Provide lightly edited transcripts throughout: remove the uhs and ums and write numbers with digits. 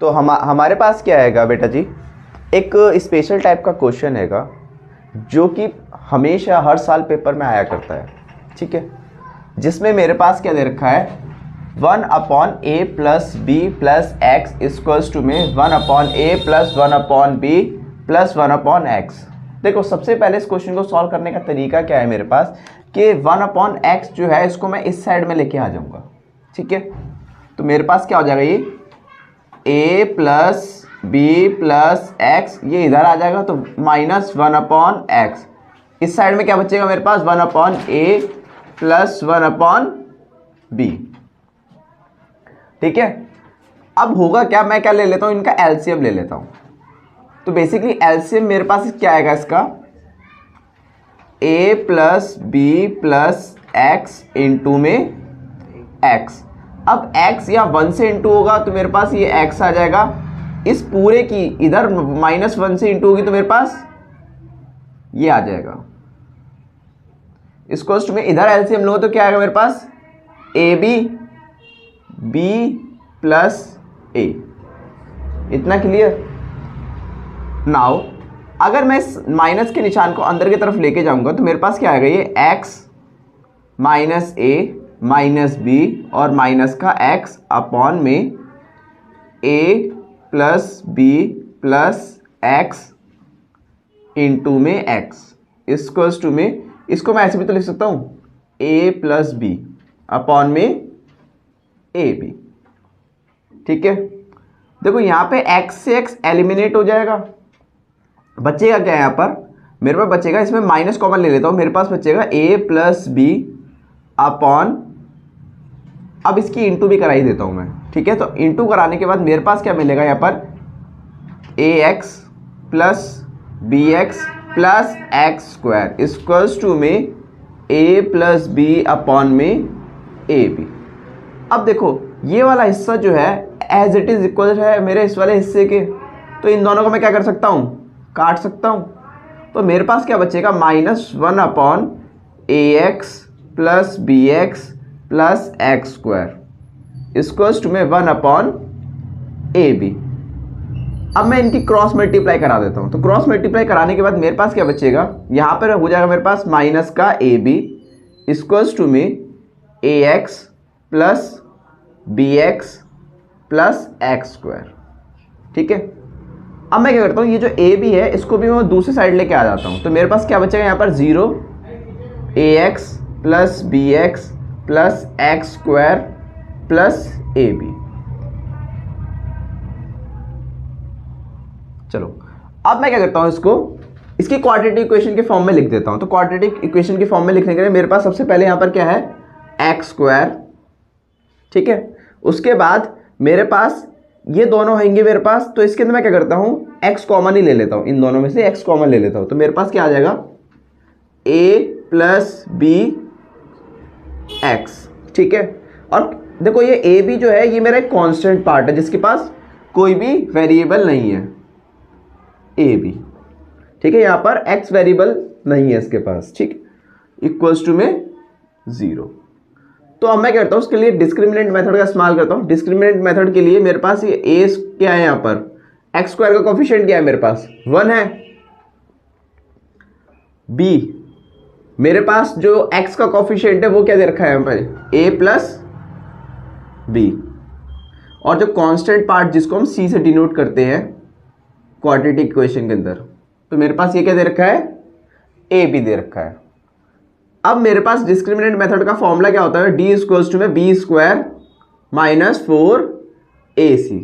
तो हमारे पास क्या आएगा बेटा जी, एक स्पेशल टाइप का क्वेश्चन हैगा जो कि हमेशा हर साल पेपर में आया करता है, ठीक है, जिसमें मेरे पास क्या दे रखा है 1/a plus B plus X equals to में 1/a plus 1/b plus 1/x। देखो सबसे पहले इस क्वेश्चन को सॉल्व करने का तरीका क्या है मेरे पास कि 1/x जो है इसको मैं इस साइड में लेके आ जाऊंगा, ठीक है। तो मेरे पास क्या हो जाएगा, ये a plus B plus X ये इधर आ जाएगा तो माइनस 1/x। इस साइड में क्या बचेगा मेरे पास 1/a प्लस 1/b, ठीक है। अब होगा क्या, मैं क्या ले लेता हूँ, इनका एलसीएम ले लेता हूँ। तो बेसिकली एलसीएम मेरे पास क्या आएगा इसका, a plus B plus X into में x। अब x या 1 से इंटू होगा तो मेरे पास ये x आ जाएगा, इस पूरे की इधर -1 से इंटू होगी तो मेरे पास ये आ जाएगा। इस कोस्ट में इधर एलसीएम लो तो क्या आएगा मेरे पास ab b प्लस a। इतना क्लियर। नाउ अगर मैं इस माइनस के निशान को अंदर की तरफ लेके जाऊंगा तो मेरे पास क्या आएगा, ये x minus a minus B और माइनस का x अपॉन में a plus B plus X into में x इक्वल्स टू में, इसको मैं ऐसे भी तो लिख सकता हूँ a प्लस बी अपॉन में ए बी, ठीक है। देखो यहाँ पे x से x एलिमिनेट हो जाएगा, बचेगा क्या यहाँ पर मेरे पास बचेगा, इसमें माइनस कॉमन ले लेता हूँ, मेरे पास बचेगा a प्लस बी अपॉन, अब इसकी इंटू भी करा ही देता हूँ मैं, ठीक है। तो इंटू कराने के बाद मेरे पास क्या मिलेगा यहाँ पर ax plus B X plus X square equals to में a प्लस बी अपॉन में ए बी। अब देखो ये वाला हिस्सा जो है एज इट इज इक्वल है मेरे इस वाले हिस्से के, तो इन दोनों को मैं क्या कर सकता हूँ, काट सकता हूँ। तो मेरे पास क्या बचेगा -1/ax plus B X plus X square equals to में 1/ab। अब मैं इनकी क्रॉस मल्टीप्लाई करा देता हूँ। तो क्रॉस मल्टीप्लाई कराने के बाद मेरे पास क्या बचेगा, यहाँ पर हो जाएगा मेरे पास माइनस का ab इक्वल्स टू में ax plus bx plus X square, ठीक है। अब मैं क्या करता हूँ, ये जो ए बी है इसको भी मैं दूसरी साइड लेके आ जाता हूँ। तो मेरे पास क्या बचेगा यहाँ पर 0 ax plus B X plus X square plus A B. चलो अब मैं क्या करता हूँ, इसको इसकी क्वाड्रेटिक इक्वेशन के फॉर्म में लिख देता हूँ। तो क्वाड्रेटिक इक्वेशन के फॉर्म में लिखने के लिए मेरे पास सबसे पहले यहाँ पर क्या है एक्स स्क्वायर, ठीक है। उसके बाद मेरे पास ये दोनों होंगे मेरे पास, तो इसके अंदर मैं क्या करता हूँ x कॉमन ही ले लेता हूँ, इन दोनों में से x कॉमन ले लेता हूँ। तो मेरे पास क्या आ जाएगा a प्लस बी एक्स, ठीक है। और देखो ये a b जो है ये मेरा एक कांस्टेंट पार्ट है जिसके पास कोई भी वेरिएबल नहीं है, a b, ठीक है। यहाँ पर x वेरिएबल नहीं है इसके पास, ठीक, इक्वल्स टू में 0। तो अब मैं करता हूँ उसके लिए डिस्क्रिमिनेंट मेथड का इस्तेमाल करता हूँ। डिस्क्रिमिनेंट मेथड के लिए मेरे पास ये a क्या है, यहाँ पर एक्स स्क्वायर का कोफिशिएंट क्या है मेरे पास 1 है, b मेरे पास जो x का कोफिशिएंट है वो क्या दे रखा है यहाँ पर a प्लस बी, और जो कांस्टेंट पार्ट जिसको हम c से डिनोट करते हैं क्वाड्रेटिक इक्वेशन के अंदर, तो मेरे पास ये क्या दे रखा है a b दे रखा है। अब मेरे पास डिस्क्रिमिनेंट मेथड का फॉर्मूला क्या होता है, d इक्वल्स टू में B square minus 4ac।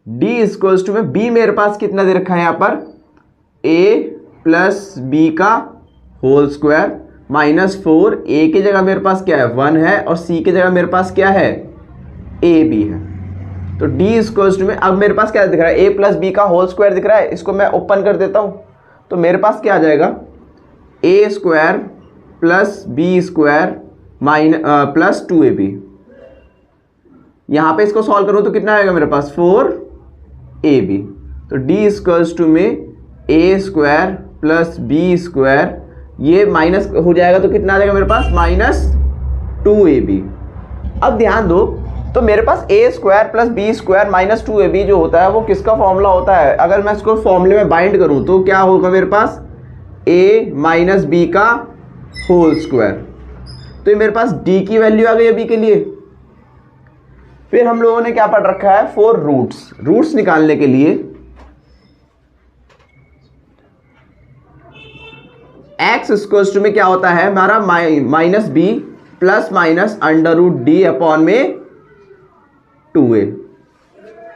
d equals to में b मेरे पास कितना दे रखा है यहाँ पर a प्लस बी का होल स्क्वायर माइनस 4, a की जगह मेरे पास क्या है 1 है और c की जगह मेरे पास क्या है ab है। तो d इक्वल्स टू में अब मेरे पास क्या दिख रहा है a प्लस बी का होल स्क्वायर दिख रहा है, इसको मैं ओपन कर देता हूँ। तो मेरे पास क्या आ जाएगा a square plus B square plus 2ab। यहाँ पे इसको सॉल्व करूँ तो कितना आएगा मेरे पास 4ab। तो d इक्वल्स टू में a square plus B square, ये माइनस हो जाएगा तो कितना आ जाएगा मेरे पास -2ab। अब ध्यान दो, तो मेरे पास A square plus B square minus 2ab जो होता है वो किसका फॉर्मूला होता है? अगर मैं इसको फॉर्मूले में बाइंड करूं तो क्या होगा मेरे पास? a माइनस बी का होल स्क्वायर। तो ये मेरे पास d की वैल्यू आ गई अभी के लिए। फिर हम लोगों ने क्या पढ़ रखा है? For roots. रूट्स निकालने के लिए x इक्वल्स टू में क्या होता है हमारा? Minus B plus minus under root D upon में 2a।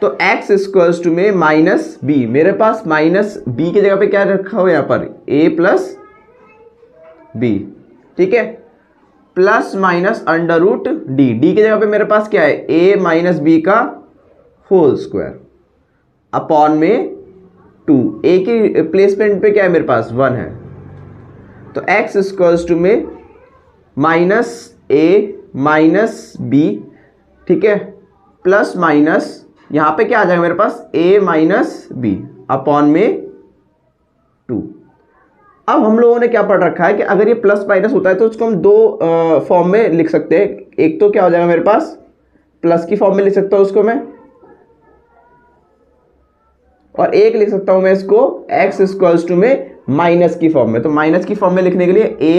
तो x इक्वल्स टू में माइनस बी, मेरे पास माइनस बी की जगह पे क्या रखा हुआ यहाँ पर? a प्लस बी, ठीक है, plus minus under root D. D की जगह पे मेरे पास क्या है? a माइनस बी का होल स्क्वायर अपॉन में 2। a की प्लेसमेंट पे क्या है मेरे पास? 1 है। तो x इक्वल्स टू में माइनस a माइनस बी, ठीक है, प्लस माइनस यहाँ पे क्या आ जाएगा मेरे पास? a माइनस बी अपॉन में 2। अब हम लोगों ने क्या पढ़ रखा है कि अगर ये प्लस माइनस होता है तो उसको हम दो फॉर्म में लिख सकते हैं। एक तो क्या हो जाएगा मेरे पास? प्लस की फॉर्म में लिख सकता हूँ उसको मैं, और एक लिख सकता हूं मैं इसको x इक्वल्स टू में माइनस की फॉर्म में। तो माइनस की फॉर्म में लिखने के लिए a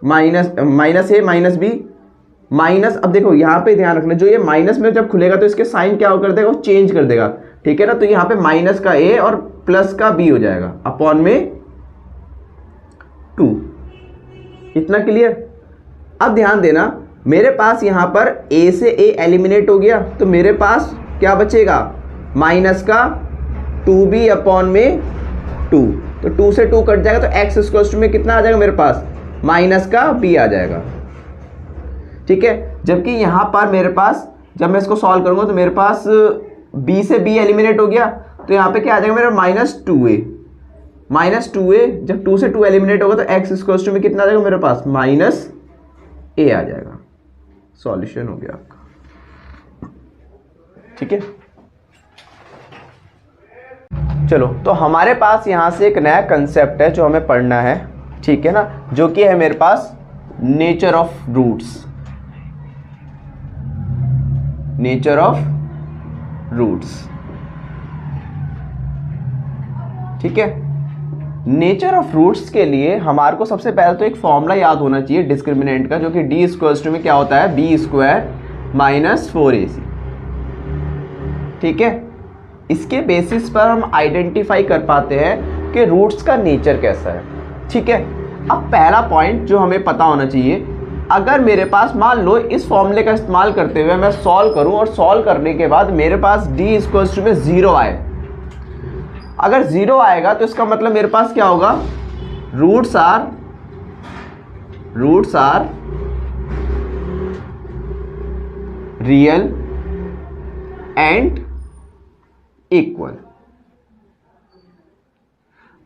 minus A minus B minus, अब देखो यहाँ पे ध्यान रखना, जो ये माइनस में जब खुलेगा तो इसके साइन क्या कर देगा? वो चेंज कर देगा, ठीक है ना। तो यहाँ पे माइनस का a और प्लस का b हो जाएगा अपॉन में 2। इतना क्लियर? अब ध्यान देना, मेरे पास यहाँ पर a से a एलिमिनेट हो गया, तो मेरे पास क्या बचेगा? माइनस का 2b अपॉन में 2। तो 2 से 2 कट जाएगा, तो x इक्वल्स टू में कितना आ जाएगा मेरे पास? माइनस का b आ जाएगा, ठीक है। जबकि यहाँ पर मेरे पास जब मैं इसको सॉल्व करूंगा तो मेरे पास b से b एलिमिनेट हो गया, तो यहाँ पे क्या आ जाएगा मेरा? Minus 2a। माइनस 2a, जब 2 से 2 एलिमिनेट होगा तो x इक्वल्स टू में कितना आ जाएगा मेरे पास? माइनस a आ जाएगा। सॉल्यूशन हो गया आपका, ठीक है। चलो, तो हमारे पास यहाँ से एक नया कंसेप्ट है जो हमें पढ़ना है, ठीक है ना, जो कि है मेरे पास nature of roots. Nature of roots, ठीक है। नेचर ऑफ रूट्स के लिए हमारे को सबसे पहले तो एक फॉर्मूला याद होना चाहिए डिस्क्रिमिनेंट का, जो कि डी इक्वल्स टू में क्या होता है? बी स्क्वायर माइनस 4ac, ठीक है। इसके बेसिस पर हम आइडेंटिफाई कर पाते हैं कि रूट्स का नेचर कैसा है, ठीक है। अब पहला पॉइंट जो हमें पता होना चाहिए, अगर मेरे पास मान लो इस फॉर्मूले का इस्तेमाल करते हुए मैं सॉल्व करूं और सॉल्व करने के बाद मेरे पास d इक्वल्स टू में 0 आए, अगर 0 आएगा तो इसका मतलब मेरे पास क्या होगा? Roots are real and equal.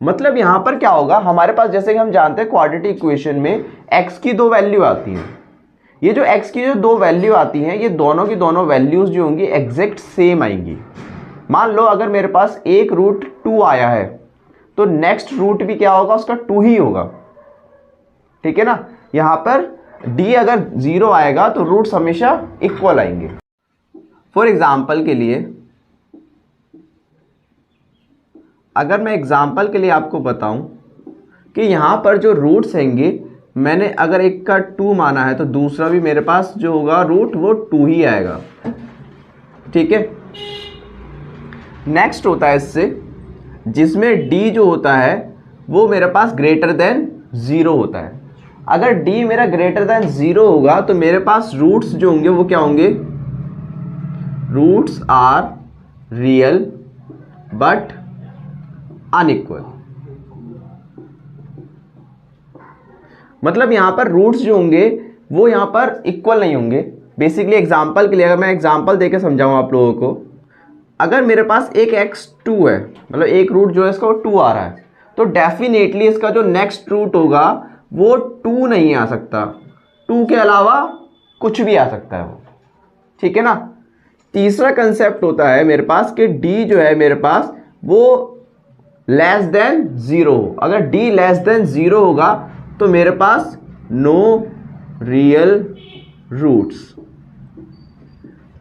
मतलब यहां पर क्या होगा हमारे पास? जैसे कि हम जानते हैं क्वाड्रेटिक इक्वेशन में x की 2 वैल्यू आती हैं। ये जो x की जो 2 वैल्यू आती हैं, ये दोनों की दोनों वैल्यूज जो होंगी एग्जैक्ट सेम आएंगी। मान लो अगर मेरे पास एक रूट 2 आया है तो नेक्स्ट रूट भी क्या होगा? उसका 2 ही होगा, ठीक है ना। यहां पर d अगर 0 आएगा तो रूट्स हमेशा इक्वल आएंगे। फॉर एग्जाम्पल के लिए, अगर मैं एग्जाम्पल के लिए आपको बताऊं कि यहाँ पर जो रूट्स हैंगे, मैंने अगर एक का 2 माना है तो दूसरा भी मेरे पास जो होगा रूट वो 2 ही आएगा, ठीक है। नेक्स्ट होता है इससे, जिसमें d जो होता है वो मेरे पास ग्रेटर देन 0 होता है। अगर d मेरा ग्रेटर देन 0 होगा तो मेरे पास रूट्स जो होंगे वो क्या होंगे? Roots are real but unequal. मतलब यहां पर रूट्स जो होंगे वो यहां पर इक्वल नहीं होंगे। बेसिकली एग्जांपल के लिए अगर मैं एग्जांपल देके समझाऊं आप लोगों को, अगर मेरे पास एक x2 है, मतलब एक रूट जो है इसका वो 2 आ रहा है, तो डेफिनेटली इसका जो नेक्स्ट रूट होगा वो 2 नहीं आ सकता, 2 के अलावा कुछ भी आ सकता है वो, ठीक है ना। तीसरा कंसेप्ट होता है मेरे पास कि d जो है मेरे पास वो लेस देन 0। अगर d लेस देन 0 होगा तो मेरे पास नो रियल रूट्स,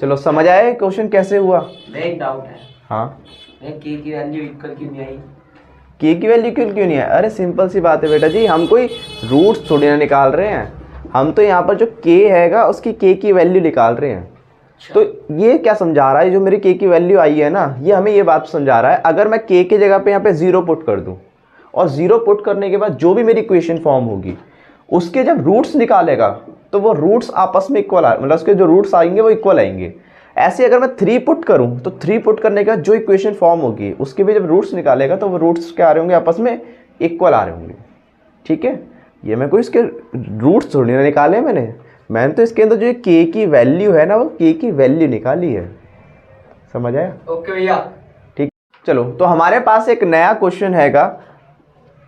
चलो समझ आया क्वेश्चन कैसे हुआ? एक डाउट है। हाँ, के की वैल्यू इक्वल क्यों नहीं आई? के की वैल्यू क्यों नहीं है? अरे सिंपल सी बात है बेटा जी, हम कोई रूट्स थोड़ी ना निकाल रहे हैं, हम तो यहाँ पर जो के हैगा उसकी के की वैल्यू निकाल रहे हैं। तो ये क्या समझा रहा है, जो मेरी के की वैल्यू आई है ना, ये हमें ये बात समझा रहा है, अगर मैं के की जगह पे यहाँ पे 0 पुट कर दूँ और 0 पुट करने के बाद जो भी मेरी इक्वेशन फॉर्म होगी उसके जब रूट्स निकालेगा तो वो रूट्स आपस में इक्वल मतलब उसके जो रूट्स आएंगे वो इक्वल आएंगे। ऐसे अगर मैं 3 पुट करूं तो 3 पुट करने के बाद जो इक्वेशन फॉर्म होगी उसके भी जब रूट्स निकालेगा तो वो रूट्स क्या आ रहे होंगे, आपस में इक्वल आ रहे होंगे। ठीक है, ये मैं कोई इसके रूट्स थोड़ी ना निकाले, मैंने तो इसके अंदर जो के की वैल्यू है ना वो के की वैल्यू निकाली है। समझ आया? ओके भैया। ठीक, चलो तो हमारे पास एक नया क्वेश्चन हैगा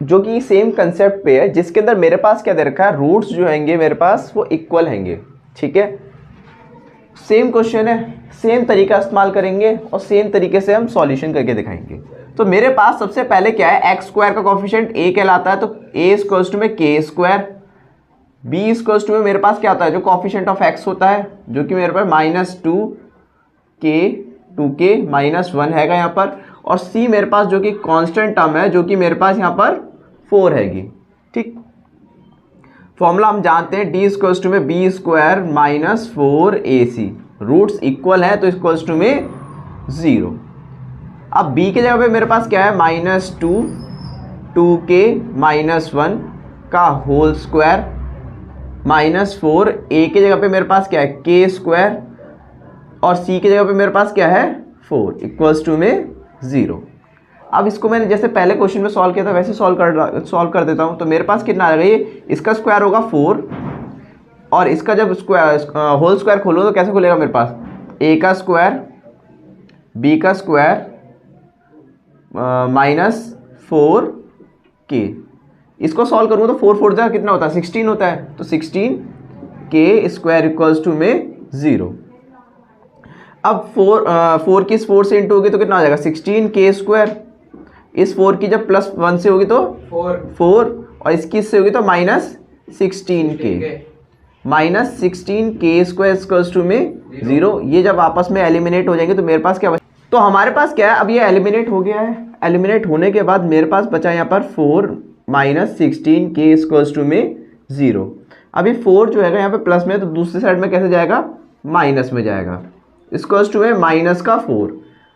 जो कि सेम कंसेप्ट पे है, जिसके अंदर मेरे पास क्या दे रखा है, रूट्स जो हैंगे मेरे पास वो इक्वल हैंगे। ठीक है, सेम क्वेश्चन है, सेम तरीका इस्तेमाल करेंगे और सेम तरीके से हम सॉल्यूशन करके दिखाएंगे। तो मेरे पास सबसे पहले क्या है, एक्स स्क्वायर का कोफिशिएंट ए कहलाता है, तो ए इक्वल्स टू में के स्क्वायर, बी इक्वल्स टू में मेरे पास क्या होता है, जो कोफिशिएंट ऑफ एक्स होता है जो कि मेरे पास -2k -1 हैगा यहाँ पर, और सी मेरे पास जो कि कांस्टेंट टर्म है जो कि मेरे पास यहाँ पर 4 हैगी। ठीक, फॉर्मूला हम जानते हैं, डी इक्वल्स टू में B square -4ac, roots equal है तो इक्वल्स टू में 0। अब b के जगह पे मेरे पास क्या है, -2k -1 का होल स्क्वायर -4, a के जगह पे मेरे पास क्या है, k स्क्वायर, और c की जगह पे मेरे पास क्या है 4 इक्वल्स टू में 0। अब इसको मैंने जैसे पहले क्वेश्चन में सॉल्व किया था वैसे सॉल्व कर देता हूँ। तो मेरे पास कितना आ जाएगा, ये इसका स्क्वायर होगा 4 और इसका जब स्क्वायर होल स्क्वायर खोलो तो कैसे खुलेगा, मेरे पास a का स्क्वायर b का स्क्वायर -4k, इसको सॉल्व करूँगा तो 4 4 जा कितना होता है, 16 होता है, तो 16k स्क्वायर इक्वल्स टू में 0। अब 4 की इस 4 से इंटू होगी तो कितना हो जाएगा, 16k स्क्वायर, इस 4 की जब +1 से होगी तो 4 और इसकी इससे होगी तो -16k स्क्वायर इक्वल्स टू में 0। ये जब आपस में एलिमिनेट हो जाएंगे तो मेरे पास क्या बचा, तो हमारे पास क्या है, अब ये एलिमिनेट हो गया है, एलिमिनेट होने के बाद मेरे पास बचा यहाँ पर 4 -16k इक्वल्स टू में 0। अब ये 4 जो है यहाँ पे प्लस में, तो दूसरी साइड में कैसे जाएगा, माइनस में जाएगा, इक्वल्स टू में -4।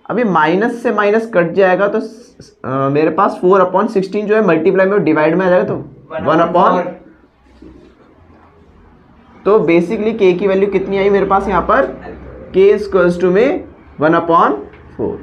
अभी माइनस से माइनस कट जाएगा तो मेरे पास 4/16 जो है मल्टीप्लाई में डिवाइड में आ जाएगा तो 1/, तो बेसिकली k की वैल्यू कितनी आई मेरे पास यहाँ पर, k इक्वल्स टू में 1/4।